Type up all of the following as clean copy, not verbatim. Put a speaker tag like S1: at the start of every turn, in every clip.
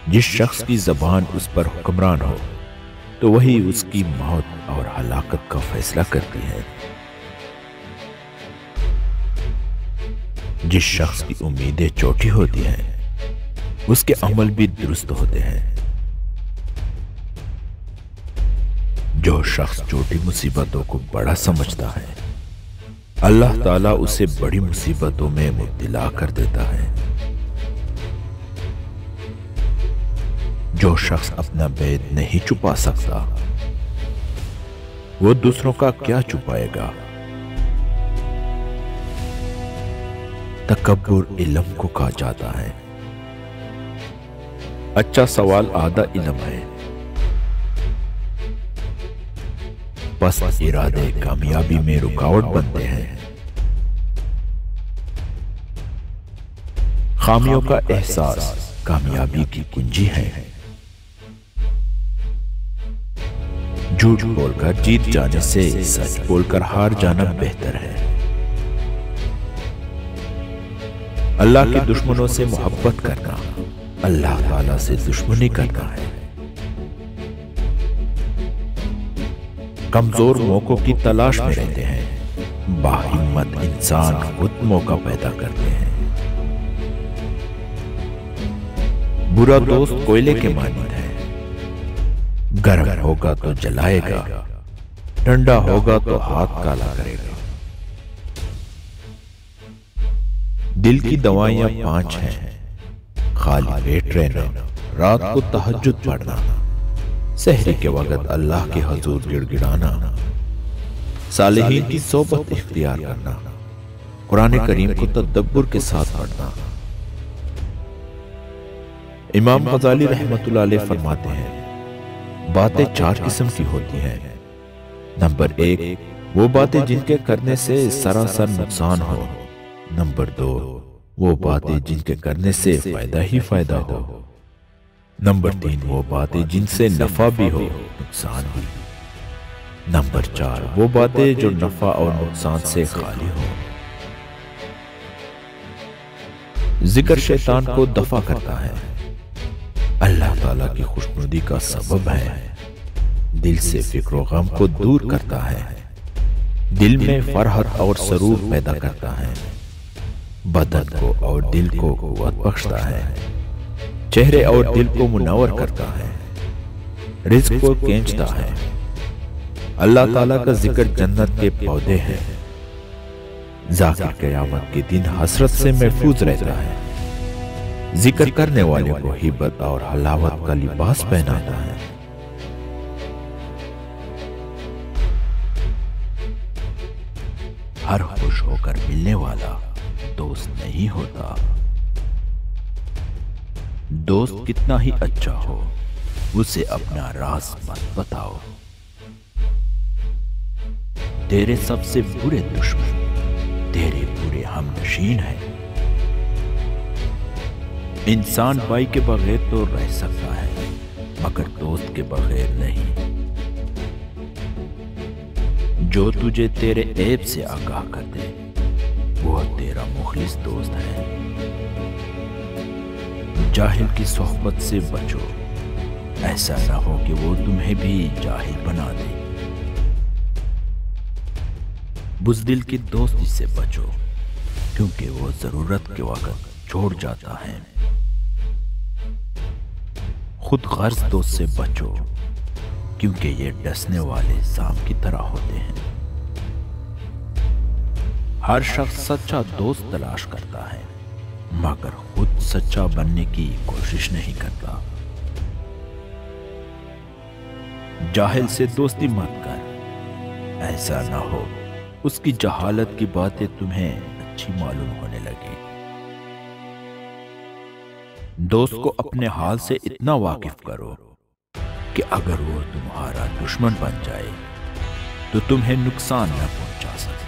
S1: जिस शख्स की जबान उस पर हुक्मरान हो तो वही उसकी मौत और हलाकत का फैसला करती है। जिस शख्स की उम्मीदें छोटी होती हैं उसके अमल भी दुरुस्त होते हैं। जो शख्स छोटी मुसीबतों को बड़ा समझता है अल्लाह ताला उसे बड़ी मुसीबतों में मुब्तला कर देता है। जो शख्स अपना भेद नहीं छुपा सकता वो दूसरों का क्या छुपाएगा। तकब्बुर इल्म को कहा जाता है। अच्छा सवाल आधा इल्म है। पस्त इरादे कामयाबी में रुकावट बनते हैं। खामियों का एहसास कामयाबी की कुंजी है। झूठ बोलकर जीत जाने से सच बोलकर हार जाना बेहतर है। अल्लाह के दुश्मनों से मोहब्बत करना अल्लाह ताला से दुश्मनी करना है। कमजोर मौकों की तलाश में रहते हैं, बाहिम्मत इंसान खुद मौका पैदा करते हैं। बुरा दोस्त कोयले के मानद है, गर्म होगा तो जलाएगा, ठंडा होगा तो हाथ काला करेगा। दिल की दवाइयां 5 हैं। खाली पेट रहना, रात को तहज्जुद पढ़ना, सहरी के वक्त अल्लाह के हजूर गिड़गिड़ाना, सालिहीन की सोबत इख्तियार करना, कुरान करीम को तदब्बुर के साथ पढ़ना। इमाम गजाली रहमतुल्लाह अलैह फरमाते हैं बातें 4 किस्म की होती हैं। नंबर 1 वो बातें जिनके करने से सरासर नुकसान हो। नंबर 2 वो बातें जिनके करने से फायदा ही फायदा हो। नंबर 3 वो बातें जिनसे नफा भी हो नुकसान भी। नंबर 4 वो बातें जो नफा और नुकसान से खाली हो। जिक्र शैतान को दफा करता है, अल्लाह ताला की खुशनुदी का सबब है। दिल से फिक्र गम को दूर करता है, दिल में फरहत और सरूर पैदा करता है। बदन को और दिल को कुव्वत बख्शता है, चेहरे और दिल को मुनव्वर करता है, रिज़्क को खींचता है। अल्लाह ताला का जिक्र जन्नत के पौधे हैं। ज़ाकिर क़यामत के दिन हसरत से महफूज रहता है। जिक्र करने वाले को हिब्बत और हलावत का लिबास पहनाता है। हर खुश होकर मिलने वाला दोस्त नहीं होता। दोस्त कितना ही अच्छा हो उसे अपना राज मत बताओ। तेरे सबसे बुरे दुश्मन तेरे बुरे हमनशीन हैं। इंसान भाई के बगैर तो रह सकता है मगर दोस्त के बगैर नहीं। जो तुझे तेरे ऐब से आगाह कर दे वो तेरा मुखलिस दोस्त है। जाहिल की सोहबत से बचो, ऐसा ना हो कि वो तुम्हें भी जाहिल बना दे। बुज़दिल की दोस्ती से बचो क्योंकि वो जरूरत के वक्त छोड़ जाता है। खुद गर्ज दोस्त से बचो क्योंकि ये डसने वाले सांप की तरह होते हैं। हर शख्स सच्चा दोस्त तलाश करता है मगर खुद सच्चा बनने की कोशिश नहीं करता। जाहिल से दोस्ती मत कर, ऐसा ना हो उसकी जहालत की बातें तुम्हें अच्छी मालूम होने लगी। दोस्त को अपने हाल से इतना वाकिफ करो कि अगर वो तुम्हारा दुश्मन बन जाए तो तुम्हें नुकसान न पहुंचा सके।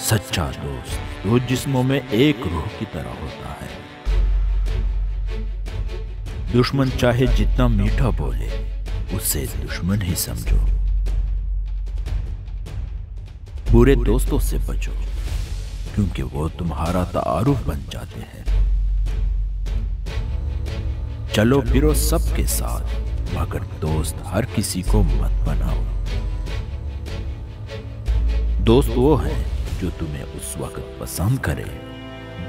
S1: सच्चा दोस्त 2 जिस्मों में एक रूह की तरह होता है। दुश्मन चाहे जितना मीठा बोले उसे दुश्मन ही समझो। बुरे दोस्तों से बचो क्योंकि वो तुम्हारा तारुफ बन जाते हैं। चलो फिरो सबके साथ, मगर दोस्त हर किसी को मत बनाओ। दोस्त वो है जो तुम्हें उस वक्त पसंद करे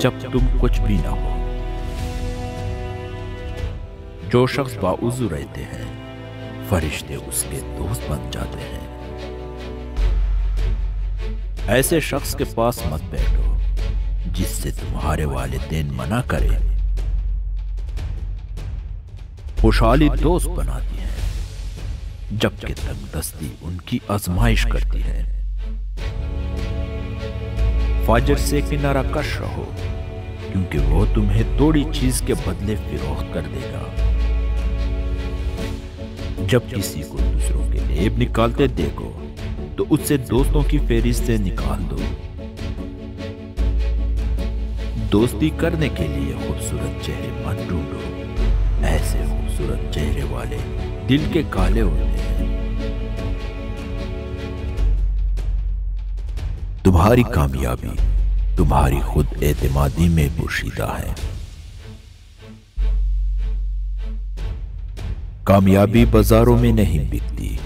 S1: जब तुम कुछ भी ना हो। जो शख्स बाउज़ू रहते हैं, फरिश्ते उसके दोस्त बन जाते हैं। ऐसे शख्स के पास मत बैठो जिससे तुम्हारे वालिदैन मना करे। खुशहाली दोस्त बनाती है जबकि तंगदस्ती उनकी आजमाइश करती है। फाजिर से किनारा कश रहो, क्योंकि वो तुम्हें थोड़ी चीज के बदले फिरोख्त कर देगा। जब किसी को दूसरों के ऐब निकालते देखो तो उससे दोस्तों की फेहरिस्त से निकाल दो। दोस्ती करने के लिए खूबसूरत चेहरे मत ढूंढो, ऐसे खूबसूरत चेहरे वाले दिल के काले होते हैं। तुम्हारी कामयाबी तुम्हारी खुद एतमादी में पोशीदा है। कामयाबी बाजारों में नहीं बिकती,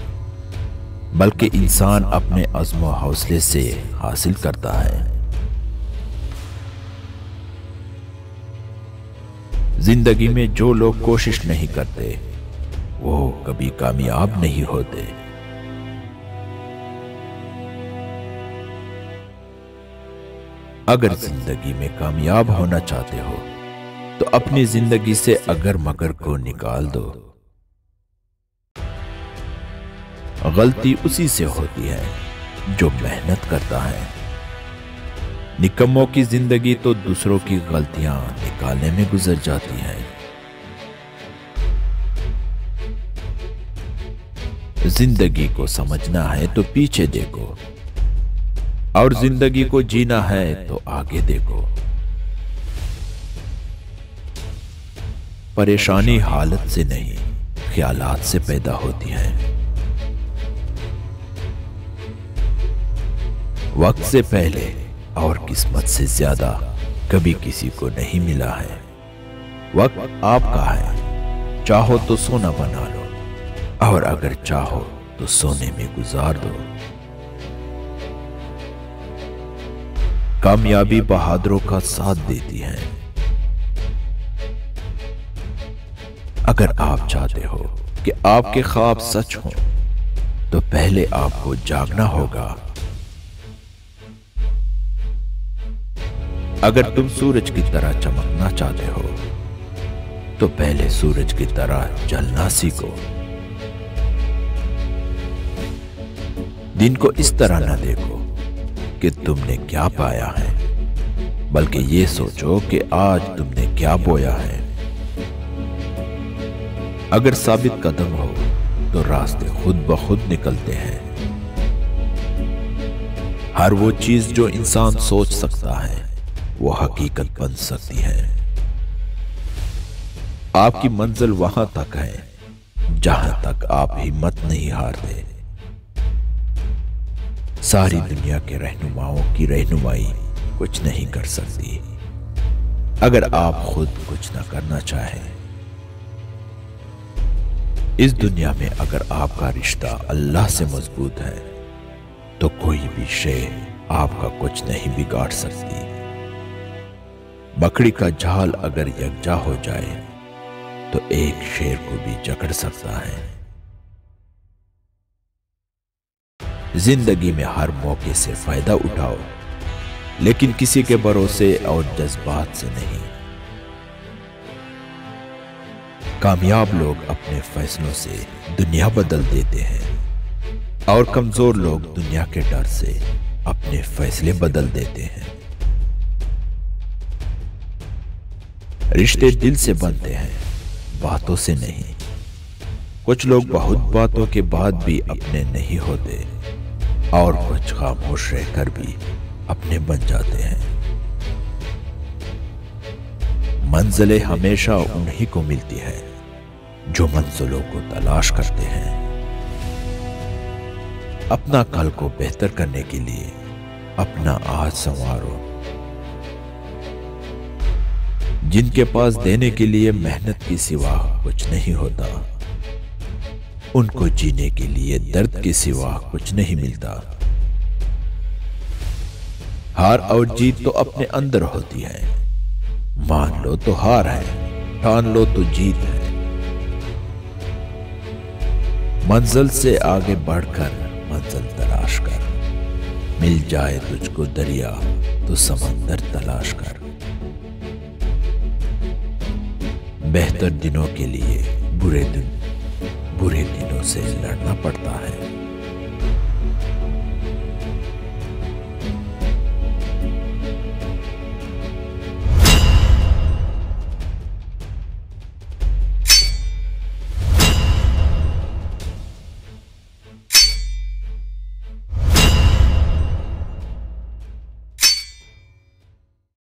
S1: बल्कि इंसान अपने अज़्म व हौसले से हासिल करता है। जिंदगी में जो लोग कोशिश नहीं करते वो कभी कामयाब नहीं होते। अगर जिंदगी में कामयाब होना चाहते हो तो अपनी जिंदगी से अगर मगर को निकाल दो। गलती उसी से होती है जो मेहनत करता है। निकम्मों की जिंदगी तो दूसरों की गलतियां निकालने में गुजर जाती है। जिंदगी को समझना है तो पीछे देखो, और जिंदगी को जीना है तो आगे देखो। परेशानी हालत से नहीं, ख्यालात से पैदा होती है। वक्त से पहले और किस्मत से ज्यादा कभी किसी को नहीं मिला है। वक्त आपका है, चाहो तो सोना बना लो, और अगर चाहो तो सोने में गुजार दो। कामयाबी बहादुरों का साथ देती है। अगर आप चाहते हो कि आपके ख्वाब सच हों, तो पहले आपको जागना होगा। अगर तुम सूरज की तरह चमकना चाहते हो, तो पहले सूरज की तरह जलना सीखो। दिन को इस तरह न देखो कि तुमने क्या पाया है, बल्कि ये सोचो कि आज तुमने क्या बोया है। अगर साबित कदम हो तो रास्ते खुद ब खुद निकलते हैं। हर वो चीज जो इंसान सोच सकता है वो हकीकत बन सकती है। आपकी मंजिल वहां तक है जहां तक आप हिम्मत नहीं हारते। सारी दुनिया के रहनुमाओं की रहनुमाई कुछ नहीं कर सकती अगर आप खुद कुछ ना करना चाहें। इस दुनिया में अगर आपका रिश्ता अल्लाह से मजबूत है तो कोई भी शय आपका कुछ नहीं बिगाड़ सकती। बकरी का झाल अगर यकजा हो जाए तो एक शेर को भी जकड़ सकता है। जिंदगी में हर मौके से फायदा उठाओ, लेकिन किसी के भरोसे और जज्बात से नहीं। कामयाब लोग अपने फैसलों से दुनिया बदल देते हैं और कमजोर लोग दुनिया के डर से अपने फैसले बदल देते हैं। रिश्ते दिल से बनते हैं, बातों से नहीं। कुछ लोग बहुत बातों के बाद भी अपने नहीं होते और कुछ खामोश रहकर भी अपने बन जाते हैं। मंजिलें हमेशा उन्हीं को मिलती है जो मंजिलों को तलाश करते हैं। अपना कल को बेहतर करने के लिए अपना आज संवारो। जिनके पास देने के लिए मेहनत के सिवा कुछ नहीं होता, उनको जीने के लिए दर्द के सिवा कुछ नहीं मिलता। हार और जीत तो अपने अंदर होती है। मान लो तो हार है, ठान लो तो जीत है। मंजिल से आगे बढ़कर मंजिल तलाश कर, मिल जाए तुझको दरिया तो समंदर तलाश कर। बेहतर दिनों के लिए बुरे दिनों से लड़ना पड़ता है।